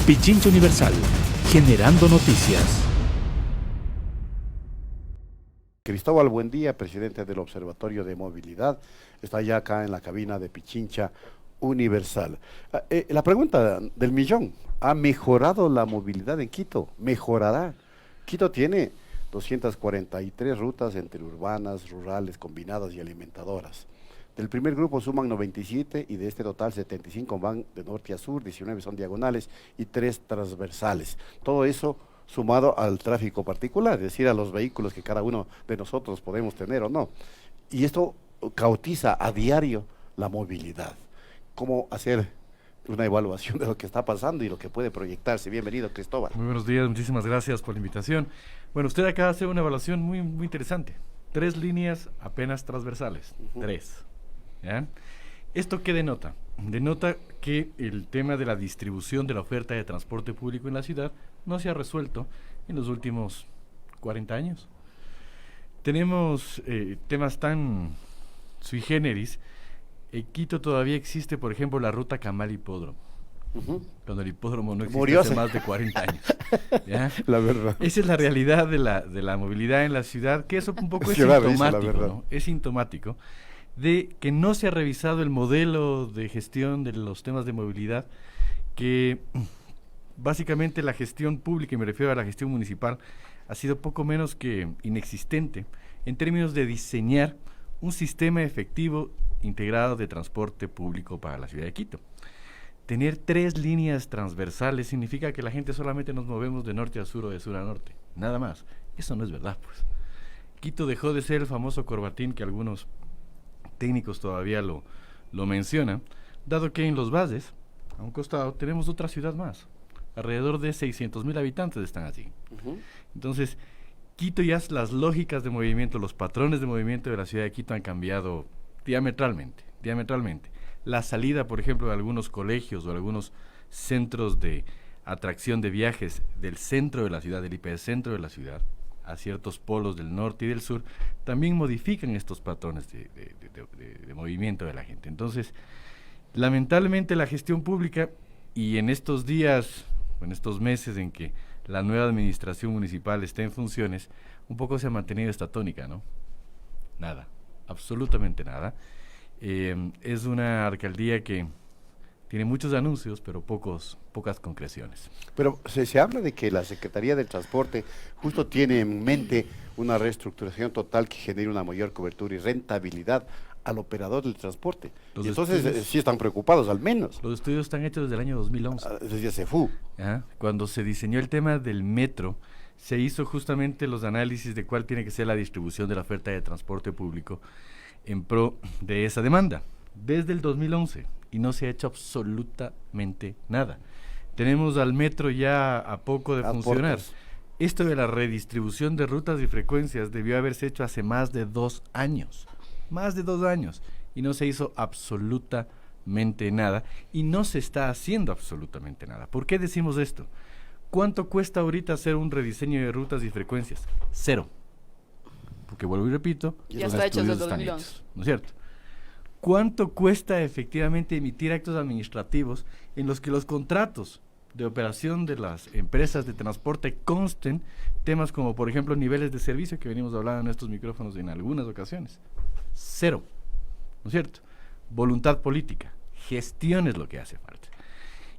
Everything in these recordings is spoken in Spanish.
Pichincha Universal, generando noticias. Cristóbal Buendía, presidente del Observatorio de Movilidad, está ya acá en la cabina de Pichincha Universal. La pregunta del millón, ¿ha mejorado la movilidad en Quito? ¿Mejorará? Quito tiene 243 rutas entre urbanas, rurales, combinadas y alimentadoras. Del primer grupo suman 97 y de este total 75 van de norte a sur, 19 son diagonales y 3 transversales. Todo eso sumado al tráfico particular, es decir, a los vehículos que cada uno de nosotros podemos tener o no. Y esto cautiza a diario la movilidad. ¿Cómo hacer una evaluación de lo que está pasando y lo que puede proyectarse? Bienvenido, Cristóbal. Muy buenos días, muchísimas gracias por la invitación. Bueno, usted acaba de hacer una evaluación muy interesante. 3 líneas apenas transversales, 3. ¿Ya? ¿Esto qué denota? Denota que el tema de la distribución de la oferta de transporte público en la ciudad no se ha resuelto en los últimos 40 años. Tenemos temas tan sui generis. En Quito todavía existe, por ejemplo, la ruta Camal-Hipódromo, cuando el hipódromo no existe hace más de 40 años. ¿Ya? La verdad. Esa es la realidad de la movilidad en la ciudad, que eso un poco es sintomático, ¿no? Es sintomático de que no se ha revisado el modelo de gestión de los temas de movilidad, que básicamente la gestión pública, y me refiero a la gestión municipal, ha sido poco menos que inexistente en términos de diseñar un sistema efectivo integrado de transporte público para la ciudad de Quito. Tener 3 líneas transversales significa que la gente solamente nos movemos de norte a sur o de sur a norte, nada más. Eso no es verdad, pues. Quito dejó de ser el famoso corbatín que algunos técnicos todavía lo mencionan, dado que en los valles, a un costado, tenemos otra ciudad más. Alrededor de 600,000 habitantes están allí. Entonces, Quito ya las lógicas de movimiento, los patrones de movimiento de la ciudad de Quito han cambiado diametralmente. La salida, por ejemplo, de algunos colegios o algunos centros de atracción de viajes del centro de la ciudad, del hipercentro de la ciudad, a ciertos polos del norte y del sur, también modifican estos patrones de movimiento de la gente. Entonces, lamentablemente la gestión pública, y en estos días, en estos meses en que la nueva administración municipal está en funciones, un poco se ha mantenido esta tónica, ¿no? Nada, absolutamente nada. Es una alcaldía que tiene muchos anuncios, pero pocas concreciones. Pero se habla de que la Secretaría del Transporte justo tiene en mente una reestructuración total que genere una mayor cobertura y rentabilidad al operador del transporte. Y entonces sí están preocupados, al menos. Los estudios están hechos desde el año 2011. Desde CEFU. Cuando se diseñó el tema del metro, se hizo justamente los análisis de cuál tiene que ser la distribución de la oferta de transporte público en pro de esa demanda, desde el 2011, y no se ha hecho absolutamente nada. Tenemos al metro ya a poco de funcionar. Esto de la redistribución de rutas y frecuencias debió haberse hecho hace más de 2 años, y no se hizo absolutamente nada, y no se está haciendo absolutamente nada. ¿Por qué decimos esto? ¿Cuánto cuesta ahorita hacer un rediseño de rutas y frecuencias? 0. Porque vuelvo y repito, ya está hecho desde 2011. Hechos, ¿no es cierto? ¿Cuánto cuesta efectivamente emitir actos administrativos en los que los contratos de operación de las empresas de transporte consten temas como, por ejemplo, niveles de servicio que venimos hablando en estos micrófonos en algunas ocasiones? 0, ¿no es cierto? Voluntad política, gestión es lo que hace falta.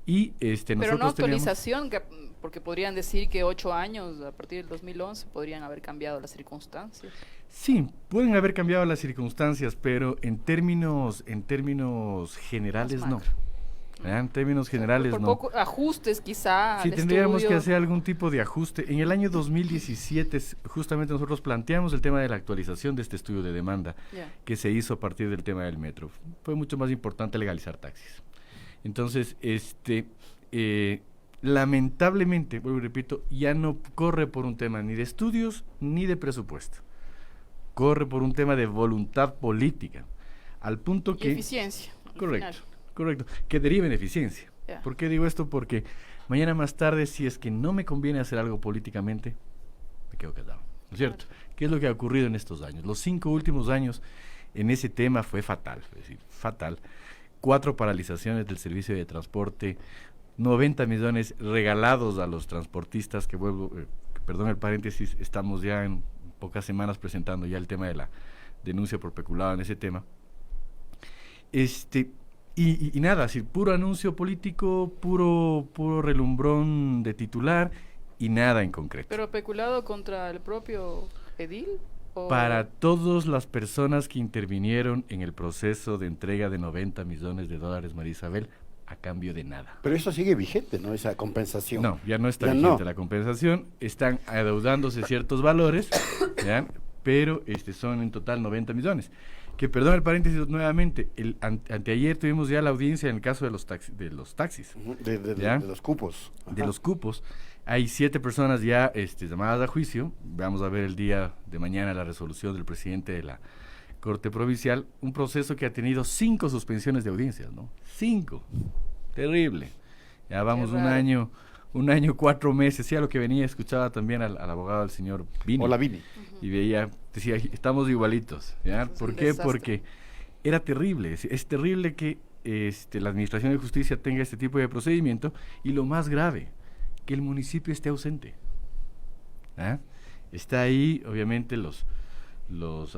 Y pero no actualización, porque podrían decir que 8 años, a partir del 2011, podrían haber cambiado las circunstancias. Sí, pueden haber cambiado las circunstancias, pero en términos generales no. En términos generales por no. Poco ajustes quizá. Sí, tendríamos que hacer algún tipo de ajuste. En el año 2017, justamente nosotros planteamos el tema de la actualización de este estudio de demanda que se hizo a partir del tema del metro. Fue mucho más importante legalizar taxis. Entonces, lamentablemente, vuelvo y repito, ya no corre por un tema ni de estudios ni de presupuesto. Corre por un tema de voluntad política, al punto que... Y eficiencia. Correcto, que derive en eficiencia. ¿Por qué digo esto? Porque mañana más tarde, si es que no me conviene hacer algo políticamente, me quedo callado, ¿no es cierto? ¿Qué es lo que ha ocurrido en estos años? Los 5 últimos años en ese tema fue fatal, es decir, fatal. 4 paralizaciones del servicio de transporte 90 millones regalados a los transportistas, que vuelvo, perdón el paréntesis, estamos ya en pocas semanas presentando ya el tema de la denuncia por peculado en ese tema. Y nada, así, puro anuncio político, puro relumbrón de titular y nada en concreto. ¿Pero peculado contra el propio edil? Para todas las personas que intervinieron en el proceso de entrega de 90 millones de dólares, María Isabel, a cambio de nada. Pero eso sigue vigente, ¿no? Esa compensación. No, ya no está vigente la compensación, están adeudándose ciertos valores, ¿ya? Pero son en total 90 millones. Que, perdón el paréntesis nuevamente, anteayer tuvimos ya la audiencia en el caso de los taxis. De los cupos. Ajá. De los cupos. Hay 7 personas ya llamadas a juicio. Vamos a ver el día de mañana la resolución del presidente de la Corte Provincial. Un proceso que ha tenido 5 suspensiones de audiencias, ¿no? 5. Terrible. Ya vamos un año, 4 meses. Sí, a lo que venía, escuchaba también al abogado, al señor Vini. Hola, Vini. Y decía, estamos igualitos. ¿Ya? ¿Por qué? Porque era terrible. Es terrible que la Administración de Justicia tenga este tipo de procedimiento, y lo más grave, que el municipio esté ausente. ¿Ah? Está ahí, obviamente, los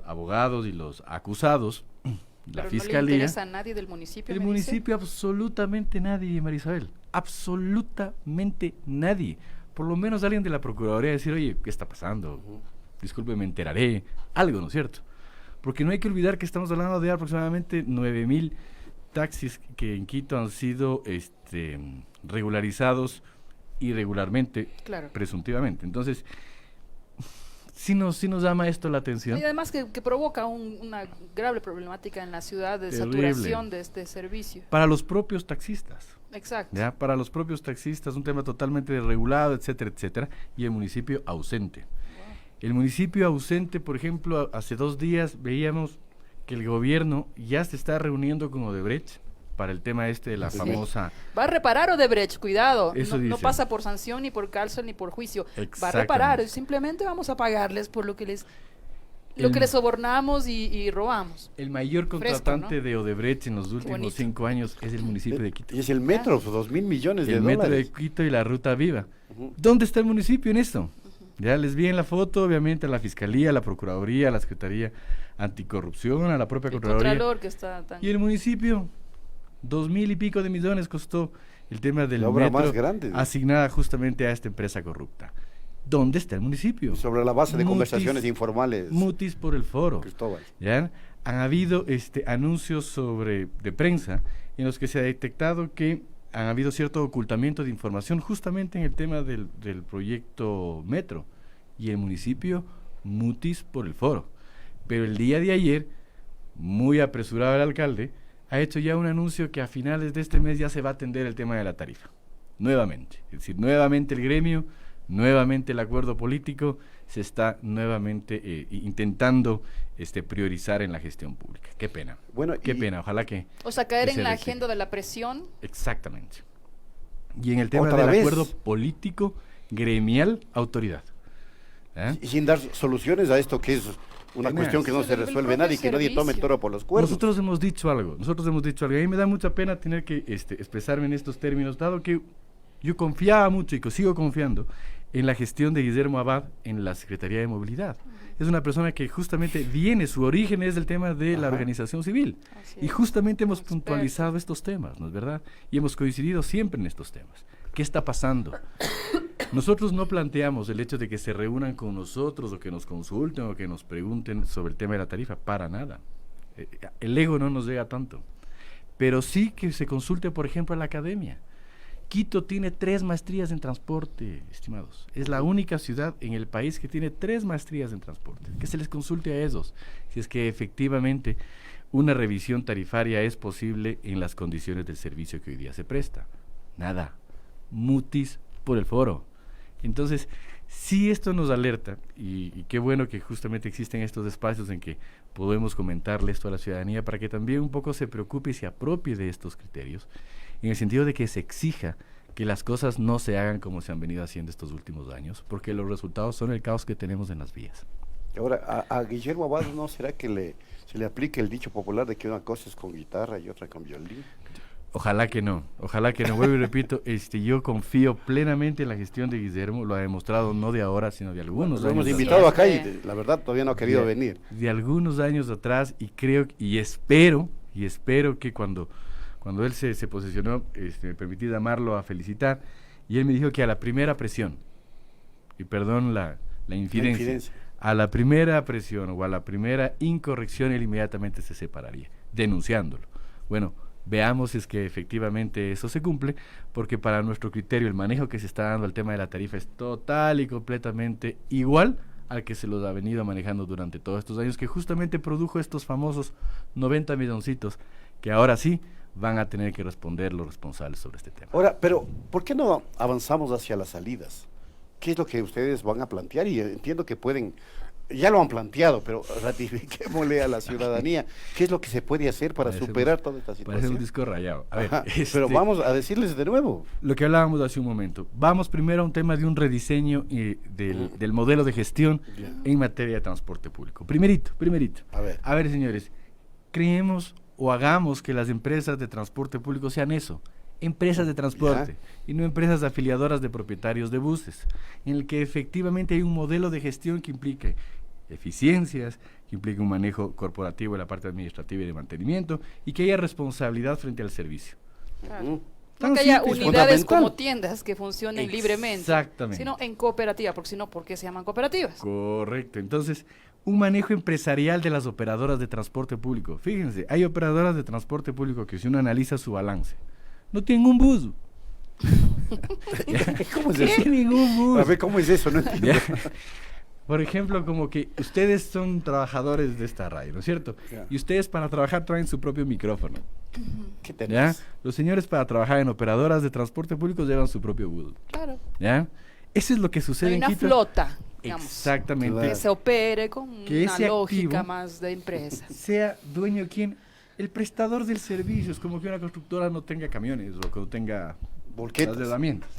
abogados y los acusados, la fiscalía. ¿No le interesa a nadie del municipio? El municipio, absolutamente nadie, María Isabel. Absolutamente nadie. Por lo menos alguien de la Procuraduría decir, oye, ¿qué está pasando? Disculpe, me enteraré. Algo, ¿no es cierto? Porque no hay que olvidar que estamos hablando de aproximadamente 9,000 taxis que en Quito han sido regularizados irregularmente, claro, presuntivamente. Entonces, sí nos llama esto la atención. Y además que provoca una grave problemática en la ciudad de saturación de este servicio. Para los propios taxistas. Exacto. ¿Ya? Para los propios taxistas, un tema totalmente desregulado, etcétera, etcétera, y el municipio ausente. Wow. El municipio ausente, por ejemplo, hace 2 días veíamos que el gobierno ya se está reuniendo con Odebrecht para el tema de la famosa... Va a reparar Odebrecht, cuidado. Eso no pasa por sanción, ni por cárcel, ni por juicio. Va a reparar, simplemente vamos a pagarles por lo que les sobornamos y robamos. El mayor contratante Fresco, ¿no? de Odebrecht en los últimos 5 años es el municipio de Quito. Y es el metro, 2,000 millones de dólares. El metro de Quito y la ruta viva. ¿Dónde está el municipio en esto? Ya les vi en la foto, obviamente, a la Fiscalía, a la Procuraduría, a la Secretaría Anticorrupción, a la propia Contraloría. Contralor que está tan... Y el municipio, 2,000 y pico de millones costó el tema del la obra metro, más grande, asignada justamente a esta empresa corrupta. ¿Dónde está el municipio? Sobre la base de conversaciones informales. Mutis por el foro. Cristóbal. ¿Ya? Han habido anuncios de prensa en los que se ha detectado que han habido cierto ocultamiento de información justamente en el tema del proyecto Metro, y el municipio mutis por el foro. Pero el día de ayer, muy apresurado el alcalde, ha hecho ya un anuncio que a finales de este mes ya se va a atender el tema de la tarifa. Nuevamente. Es decir, nuevamente el gremio, nuevamente el acuerdo político se está nuevamente intentando priorizar en la gestión pública. Qué pena. Bueno, qué pena, ojalá que... O sea, caer en la agenda de la presión. Exactamente. Y en el tema del acuerdo político, gremial, autoridad. Y sin dar soluciones a esto que es una cuestión que no se resuelve nadie, que nadie tome el toro por los cuernos. Nosotros hemos dicho algo. A mí me da mucha pena tener que expresarme en estos términos, dado que yo confiaba mucho y que sigo confiando en la gestión de Guillermo Abad en la Secretaría de Movilidad. Es una persona que justamente su origen es del tema de la organización civil. Y justamente hemos puntualizado estos temas, ¿no es verdad? Y hemos coincidido siempre en estos temas. ¿Qué está pasando? Nosotros no planteamos el hecho de que se reúnan con nosotros o que nos consulten o que nos pregunten sobre el tema de la tarifa, para nada. El ego no nos llega tanto. Pero sí que se consulte, por ejemplo, a la academia. Quito tiene 3 maestrías en transporte, estimados. Es la única ciudad en el país que tiene 3 maestrías en transporte. Que se les consulte a esos, si es que efectivamente una revisión tarifaria es posible en las condiciones del servicio que hoy día se presta. Nada. Mutis por el foro. Entonces, sí, esto nos alerta, y qué bueno que justamente existen estos espacios en que podemos comentarle esto a la ciudadanía para que también un poco se preocupe y se apropie de estos criterios, en el sentido de que se exija que las cosas no se hagan como se han venido haciendo estos últimos años, porque los resultados son el caos que tenemos en las vías. Ahora, a Guillermo Abad, ¿no será que se le aplique el dicho popular de que una cosa es con guitarra y otra con violín? Ojalá que no, vuelvo y repito, yo confío plenamente en la gestión de Guillermo, lo ha demostrado no de ahora, sino de algunos años. Lo hemos invitado acá y la verdad todavía no ha querido venir. De algunos años atrás, y creo, y espero que cuando él se posicionó, me permití llamarlo a felicitar, y él me dijo que a la primera presión, y perdón la infidencia, a la primera presión o a la primera incorrección, él inmediatamente se separaría, denunciándolo. Bueno, veamos si es que efectivamente eso se cumple, porque para nuestro criterio el manejo que se está dando al tema de la tarifa es total y completamente igual al que se los ha venido manejando durante todos estos años, que justamente produjo estos famosos 90 milloncitos, que ahora sí van a tener que responder los responsables sobre este tema. Ahora, pero ¿por qué no avanzamos hacia las salidas? ¿Qué es lo que ustedes van a plantear? Y entiendo que pueden, ya lo han planteado, pero ratifiquémosle a la ciudadanía qué es lo que se puede hacer para superar toda esta situación. Parece un disco rayado. A ver, pero vamos a decirles de nuevo. Lo que hablábamos hace un momento. Vamos primero a un tema de un rediseño del modelo de gestión en materia de transporte público. Primerito. A ver, señores, creemos o hagamos que las empresas de transporte público sean eso, empresas de transporte, y no empresas afiliadoras de propietarios de buses, en el que efectivamente hay un modelo de gestión que implique eficiencias, que implique un manejo corporativo de la parte administrativa y de mantenimiento, y que haya responsabilidad frente al servicio. Claro. No que haya unidades como tiendas que funcionen libremente, sino en cooperativa, porque si no, ¿por qué se llaman cooperativas? Correcto. Entonces, un manejo empresarial de las operadoras de transporte público. Fíjense, hay operadoras de transporte público que si uno analiza su balance, no tienen un bus. ¿Cómo es eso? Ningún bus. A ver, ¿cómo es eso? No entiendo. Por ejemplo, como que ustedes son trabajadores de esta radio, ¿no es cierto? Y ustedes para trabajar traen su propio micrófono. ¿Qué tenés? Los señores para trabajar en operadoras de transporte público llevan su propio bus. Claro. Eso es lo que sucede en Quito. Hay una flota, digamos. Exactamente. Que se opere con una lógica más de empresa. Sea dueño quien, el prestador del servicio. Es como que una constructora no tenga camiones o que no tenga volquetas.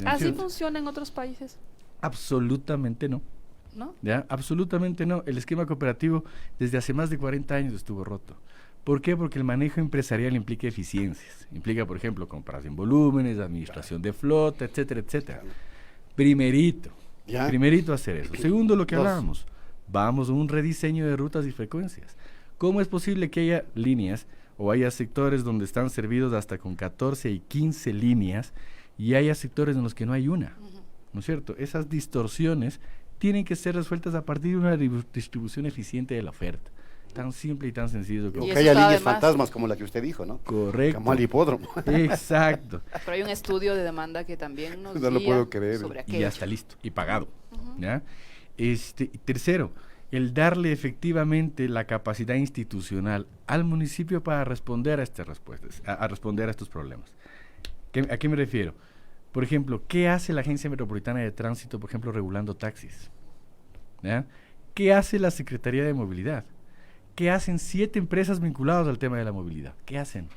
¿Así funciona en otros países? Absolutamente no. ¿No? Absolutamente no. El esquema cooperativo desde hace más de 40 años estuvo roto. ¿Por qué? Porque el manejo empresarial implica eficiencias. Implica, por ejemplo, compras en volúmenes, administración de flota, etcétera, etcétera. Primerito hacer eso. Segundo, lo que hablábamos, vamos a un rediseño de rutas y frecuencias. ¿Cómo es posible que haya líneas o haya sectores donde están servidos hasta con 14 y 15 líneas y haya sectores en los que no hay una? ¿No es cierto? Esas distorsiones tienen que ser resueltas a partir de una distribución eficiente de la oferta. Tan simple y tan sencillo como que haya líneas fantasmas como la que usted dijo, ¿no? Correcto. Como al hipódromo. Exacto. Pero hay un estudio de demanda que también nos no lo puedo creer. Sobre aquello. Y ya está listo y pagado. ¿Ya? Tercero, el darle efectivamente la capacidad institucional al municipio para responder a estas respuestas, a responder a estos problemas. ¿A qué me refiero? Por ejemplo, ¿qué hace la Agencia Metropolitana de Tránsito, por ejemplo, regulando taxis? ¿Ya? ¿Qué hace la Secretaría de Movilidad? ¿Qué hacen 7 empresas vinculadas al tema de la movilidad? ¿Qué hacen?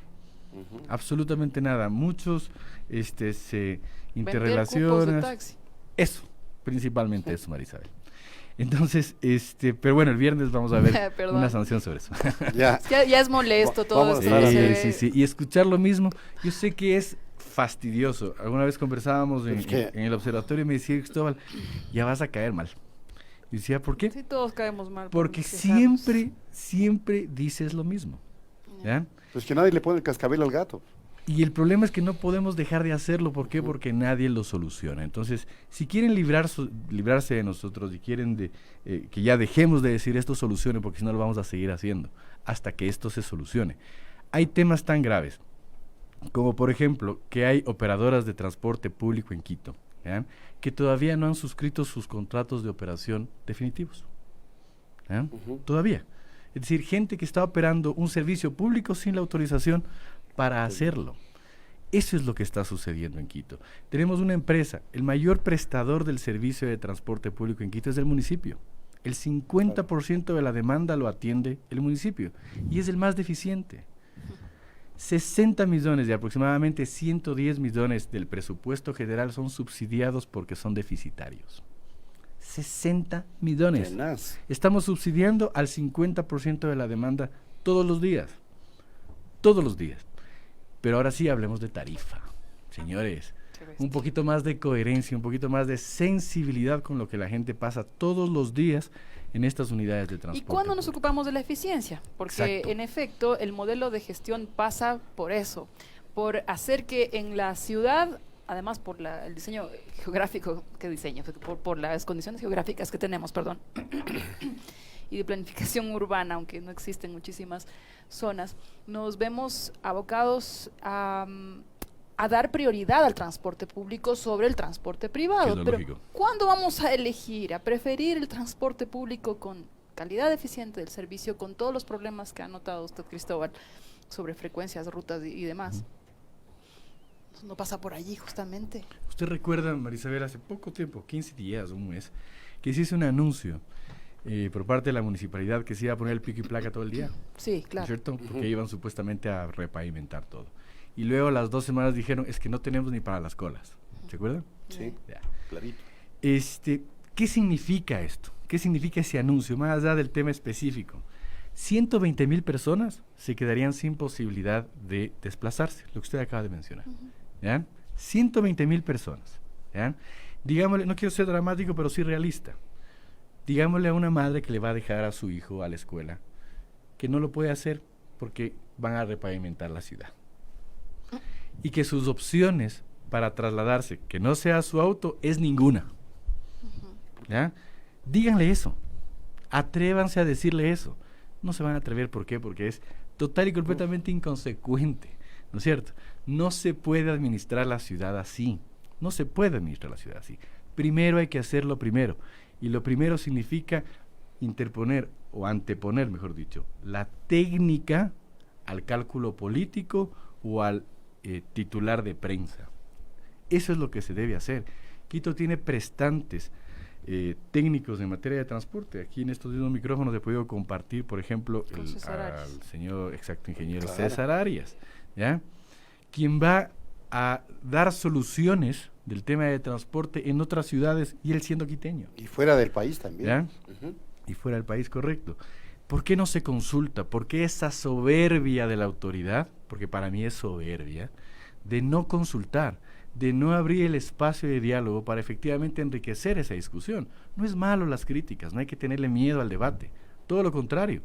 Absolutamente nada. Muchos se interrelacionan. Eso, principalmente eso, Marisabel. Entonces, pero bueno, el viernes vamos a ver una sanción sobre eso. Ya es molesto todo esto. Sí. Y escuchar lo mismo, yo sé que es fastidioso. Alguna vez conversábamos en el observatorio y me decía Cristóbal, ya vas a caer mal. Y decía, ¿por qué? Sí, todos caemos mal. Porque siempre dices lo mismo. ¿Ya? Pues que nadie le pone el cascabel al gato. Y el problema es que no podemos dejar de hacerlo. ¿Por qué? Porque nadie lo soluciona. Entonces, si quieren librarse de nosotros y quieren que ya dejemos de decir esto solucione, porque si no lo vamos a seguir haciendo hasta que esto se solucione. Hay temas tan graves como, por ejemplo, que hay operadoras de transporte público en Quito, ¿ya?, que todavía no han suscrito sus contratos de operación definitivos. Todavía. Es decir, gente que está operando un servicio público sin la autorización para hacerlo. Eso es lo que está sucediendo en Quito. Tenemos una empresa, el mayor prestador del servicio de transporte público en Quito es el municipio. El 50% de la demanda lo atiende el municipio y es el más deficiente. 60 millones de aproximadamente 110 millones del presupuesto general son subsidiados porque son deficitarios. 60 millones. Tenaz. Estamos subsidiando al 50% de la demanda todos los días. Todos los días. Pero ahora sí hablemos de tarifa. Señores, un poquito más de coherencia, un poquito más de sensibilidad con lo que la gente pasa todos los días en estas unidades de transporte. ¿Y cuándo nos ocupamos de la eficiencia? Porque Exacto. en efecto el modelo de gestión pasa por eso, por hacer que en la ciudad, además por el diseño geográfico, por las condiciones geográficas que tenemos, perdón, y de planificación urbana, aunque no existen muchísimas zonas, nos vemos abocados a dar prioridad al transporte público sobre el transporte privado. Pero lógico. ¿cuándo vamos a elegir, a preferir el transporte público con calidad eficiente del servicio, con todos los problemas que ha notado usted, Cristóbal, sobre frecuencias, rutas y demás? No pasa por allí, justamente. ¿Usted recuerda, Marisabel, hace poco tiempo, 15 días, un mes, que se hizo un anuncio por parte de la municipalidad que se iba a poner el pico y placa todo el día? Sí, claro. ¿Cierto? Porque iban supuestamente a repavimentar todo. Y luego a las 2 semanas dijeron, es que no tenemos ni para las colas. ¿Se acuerdan? Sí, Ya. clarito. ¿Qué significa esto? ¿Qué significa ese anuncio? Más allá del tema específico. 120,000 personas se quedarían sin posibilidad de desplazarse, lo que usted acaba de mencionar. ¿Ya? 120,000 personas. ¿Ya? Digámosle, no quiero ser dramático, pero sí realista. Digámosle a una madre que le va a dejar a su hijo a la escuela, que no lo puede hacer porque van a repavimentar la ciudad. Y que sus opciones para trasladarse, que no sea su auto, es ninguna. ¿Ya? Díganle eso. Atrévanse a decirle eso. No se van a atrever, ¿por qué? Porque es total y completamente inconsecuente, ¿no es cierto? No se puede administrar la ciudad así. No se puede administrar la ciudad así. Primero hay que hacerlo primero. Y lo primero significa interponer, o anteponer, mejor dicho, la técnica al cálculo político o al titular de prensa. Eso es lo que se debe hacer. Quito tiene prestantes técnicos en materia de transporte. Aquí en estos mismos micrófonos he podido compartir, por ejemplo, al señor ingeniero César Arias, ¿ya? Quien va a dar soluciones del tema de transporte en otras ciudades, y él siendo quiteño. Y fuera del país también. ¿Ya? Y fuera del país, correcto. ¿Por qué no se consulta? ¿Por qué esa soberbia de la autoridad? Porque para mí es soberbia, de no consultar, de no abrir el espacio de diálogo para efectivamente enriquecer esa discusión. No es malo las críticas, no hay que tenerle miedo al debate. Todo lo contrario,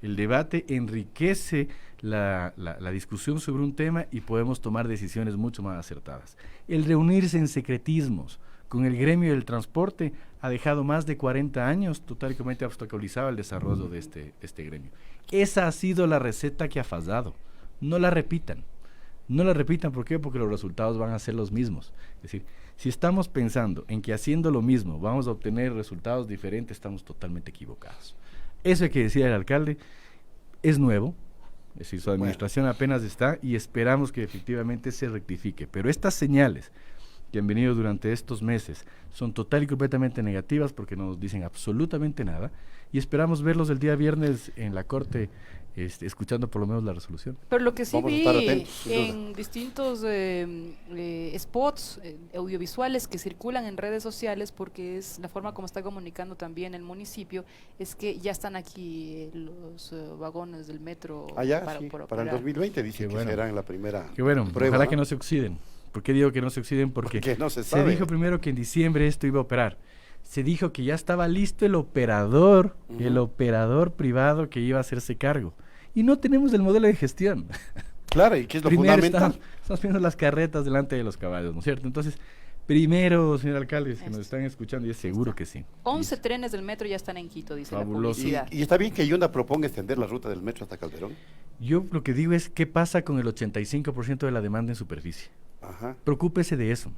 el debate enriquece la discusión sobre un tema y podemos tomar decisiones mucho más acertadas. El reunirse en secretismos con el gremio del transporte ha dejado más de 40 años totalmente obstaculizado el desarrollo de este gremio. Esa ha sido la receta que ha fallado. No la repitan. No la repitan, ¿por qué? Porque los resultados van a ser los mismos. Es decir, si estamos pensando en que haciendo lo mismo vamos a obtener resultados diferentes, estamos totalmente equivocados. Eso hay que decir al alcalde, es nuevo, es decir, su administración apenas está y esperamos que efectivamente se rectifique. Pero estas señales que han venido durante estos meses son total y completamente negativas porque no nos dicen absolutamente nada y esperamos verlos el día viernes en la Corte escuchando por lo menos la resolución. Pero lo que sí Vamos a vi estar atentos, en distintos spots audiovisuales que circulan en redes sociales, porque es la forma como está comunicando también el municipio, es que ya están aquí los vagones del metro para el 2020 dice que serán la primera prueba. Ojalá que no se oxiden. ¿Por qué digo que no se oxiden? Porque no se sabe. Se dijo primero que en diciembre esto iba a operar. Se dijo que ya estaba listo el operador privado que iba a hacerse cargo. Y no tenemos el modelo de gestión. Claro, y que es lo fundamental. Estamos viendo las carretas delante de los caballos, ¿no es cierto? Entonces, primero, señor alcalde, que nos están escuchando, y es seguro que sí. 11 trenes del metro ya están en Quito, dice Fabuloso. la publicidad. Y está bien que Yunda proponga extender la ruta del metro hasta Calderón. Yo lo que digo es, ¿qué pasa con el 85% de la demanda en superficie? Ajá. Preocúpese de eso.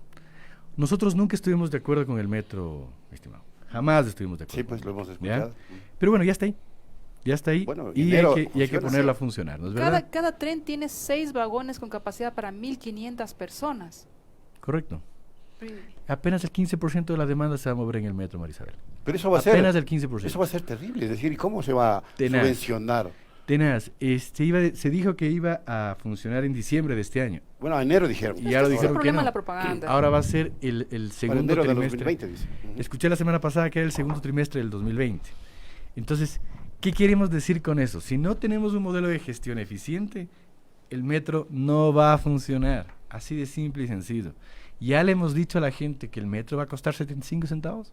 Nosotros nunca estuvimos de acuerdo con el metro, estimado. Jamás estuvimos de acuerdo. Sí, pues lo hemos escuchado. ¿Ya? Pero bueno, ya está ahí. Ya está ahí. Bueno, y hay que ponerlo a funcionar, ¿no es verdad? Cada tren tiene 6 vagones con capacidad para 1.500 personas. Correcto. Apenas el 15% de la demanda se va a mover en el metro, Marisabel. Pero eso va a apenas el 15%. Eso va a ser terrible. Es decir, ¿y cómo se va a subvencionar? Tenaz, se dijo que iba a funcionar en diciembre de este año. Bueno, a enero dijeron. Y ya lo dijeron que no. La propaganda. Ahora va a ser el segundo enero trimestre. Del 2020, dice. Escuché la semana pasada que era el segundo trimestre del 2020. Entonces, ¿qué queremos decir con eso? Si no tenemos un modelo de gestión eficiente, el metro no va a funcionar. Así de simple y sencillo. ¿Ya le hemos dicho a la gente que el metro va a costar 75 centavos?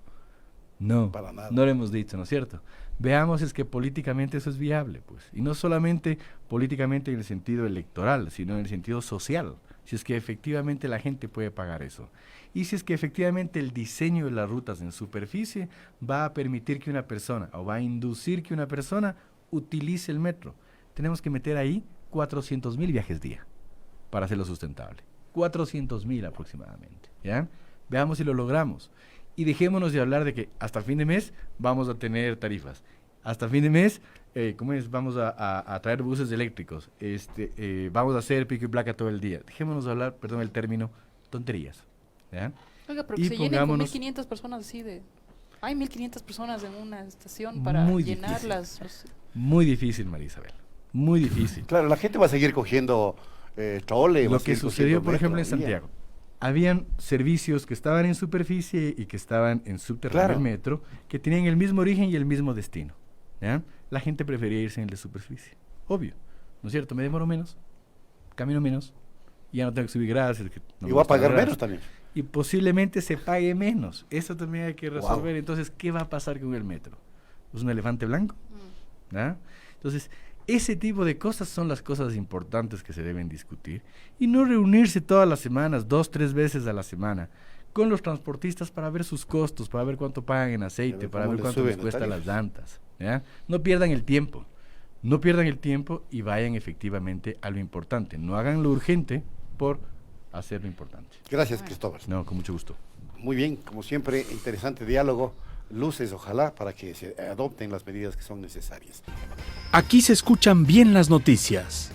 No, para nada. No lo hemos dicho, ¿no es cierto? Veamos es que políticamente eso es viable, pues. Y no solamente políticamente en el sentido electoral, sino en el sentido social. Si es que efectivamente la gente puede pagar eso. Y si es que efectivamente el diseño de las rutas en superficie va a permitir que una persona, o va a inducir que una persona utilice el metro. Tenemos que meter ahí 400,000 viajes día para hacerlo sustentable. 400,000 aproximadamente, ¿ya? Veamos si lo logramos. Y dejémonos de hablar de que hasta fin de mes vamos a tener tarifas. Hasta fin de mes, vamos a traer buses eléctricos. Vamos a hacer pico y placa todo el día. Dejémonos de hablar, perdón el término, tonterías, ¿ya? Oiga, pero que se llenen con 1.500 personas así de... Hay 1.500 personas en una estación para llenarlas. Muy difícil, María Isabel. Muy difícil. Claro, la gente va a seguir cogiendo trole. Lo que sucedió, por ejemplo, en Santiago. Habían servicios que estaban en superficie y que estaban en subterráneo del metro, que tenían el mismo origen y el mismo destino, ¿ya? La gente prefería irse en el de superficie. Obvio. ¿No es cierto? Me demoro menos, camino menos, y ya no tengo que subir gracias. Y va a pagar menos también. Y posiblemente se pague menos. Eso también hay que resolver. Entonces, ¿qué va a pasar con el metro? ¿Es un elefante blanco? ¿Ya? Entonces, ese tipo de cosas son las cosas importantes que se deben discutir y no reunirse todas las semanas, 2, 3 veces a la semana, con los transportistas para ver sus costos, para ver cuánto pagan en aceite, para ver cuánto les cuesta las llantas, ¿ya? No pierdan el tiempo y vayan efectivamente a lo importante. No hagan lo urgente por hacer lo importante. Gracias, Cristóbal. No, con mucho gusto. Muy bien, como siempre, interesante diálogo. Luces, ojalá, para que se adopten las medidas que son necesarias. Aquí se escuchan bien las noticias.